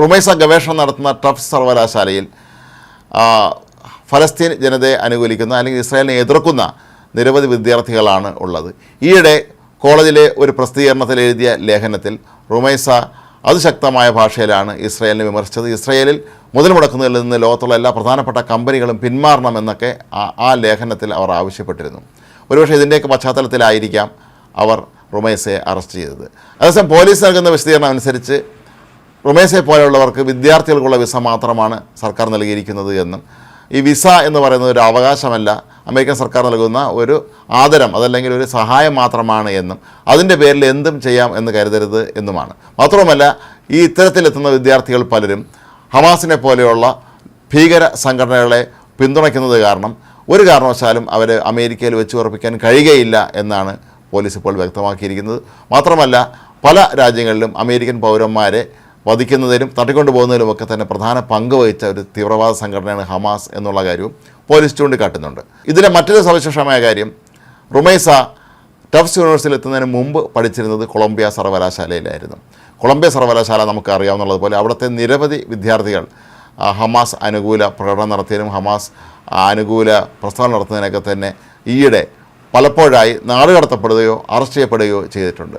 റുമൈസ ഗവേഷണം നടത്തുന്ന ടഫ്സ് സർവകലാശാലയിൽ ഫലസ്തീൻ ജനതയെ അനുകൂലിക്കുന്ന അല്ലെങ്കിൽ ഇസ്രായേലിനെ എതിർക്കുന്ന നിരവധി വിദ്യാർത്ഥികളാണ് ഉള്ളത്. ഈയിടെ കോളേജിലെ ഒരു പ്രസിദ്ധീകരണത്തിൽ എഴുതിയ ലേഖനത്തിൽ റുമൈസ അതിശക്തമായ ഭാഷയിലാണ് ഇസ്രായേലിനെ വിമർശിച്ചത്. ഇസ്രായേലിൽ മുതൽ മുടക്കുന്നതിൽ നിന്ന് ലോകത്തുള്ള എല്ലാ പ്രധാനപ്പെട്ട കമ്പനികളും പിന്മാറണമെന്നൊക്കെ ആ ലേഖനത്തിൽ അവർ ആവശ്യപ്പെട്ടിരുന്നു. ഒരുപക്ഷെ ഇതിൻ്റെയൊക്കെ പശ്ചാത്തലത്തിലായിരിക്കാം അവർ റുമൈസയെ അറസ്റ്റ് ചെയ്തത്. അതേസമയം പോലീസ് നൽകുന്ന വിശദീകരണം അനുസരിച്ച് റുമൈസയെ പോലെയുള്ളവർക്ക് വിദ്യാർത്ഥികൾക്കുള്ള വിസ മാത്രമാണ് സർക്കാർ നൽകിയിരിക്കുന്നത് എന്നും ഈ വിസ എന്ന് പറയുന്നത് ഒരു അവകാശമല്ല, അമേരിക്കൻ സർക്കാർ നൽകുന്ന ഒരു ആദരം അതല്ലെങ്കിൽ ഒരു സഹായം മാത്രമാണ് എന്നും അതിൻ്റെ പേരിൽ എന്തും ചെയ്യാം എന്ന് കരുതരുത് എന്നുമാണ്. മാത്രവുമല്ല, ഈ ഇത്തരത്തിലെത്തുന്ന വിദ്യാർത്ഥികൾ പലരും ഹമാസിനെ പോലെയുള്ള ഭീകര സംഘടനകളെ പിന്തുണയ്ക്കുന്നത് കാരണം ഒരു കാരണവശാലും അവരെ അമേരിക്കയിൽ വെച്ച് ഉറപ്പിക്കാൻ കഴിയുകയില്ല എന്നാണ് പോലീസ് ഇപ്പോൾ വ്യക്തമാക്കിയിരിക്കുന്നത്. മാത്രമല്ല, പല രാജ്യങ്ങളിലും അമേരിക്കൻ പൗരന്മാരെ വധിക്കുന്നതിലും തട്ടിക്കൊണ്ടുപോകുന്നതിലുമൊക്കെ തന്നെ പ്രധാന പങ്ക് വഹിച്ച ഒരു തീവ്രവാദ സംഘടനയാണ് ഹമാസ് എന്നുള്ള കാര്യവും പോലീസ് ചൂണ്ടിക്കാട്ടുന്നുണ്ട്. ഇതിലെ മറ്റൊരു സവിശേഷമായ കാര്യം, റുമൈസ ടഫ്സ് യൂണിവേഴ്സിറ്റിയിൽ എത്തുന്നതിന് മുമ്പ് പഠിച്ചിരുന്നത് കൊളംബിയ സർവകലാശാലയിലായിരുന്നു. കൊളംബിയ സർവകലാശാല നമുക്ക് അറിയാവുന്നതുപോലെ അവിടുത്തെ നിരവധി വിദ്യാർത്ഥികൾ ഹമാസ് അനുകൂല പ്രകടനം നടത്തിയതിനും ഹമാസ് അനുകൂല പ്രസ്താവന നടത്തുന്നതിനൊക്കെ തന്നെ ഈയിടെ പലപ്പോഴായി നാടുകടത്തപ്പെടുകയോ അറസ്റ്റ് ചെയ്യപ്പെടുകയോ ചെയ്തിട്ടുണ്ട്.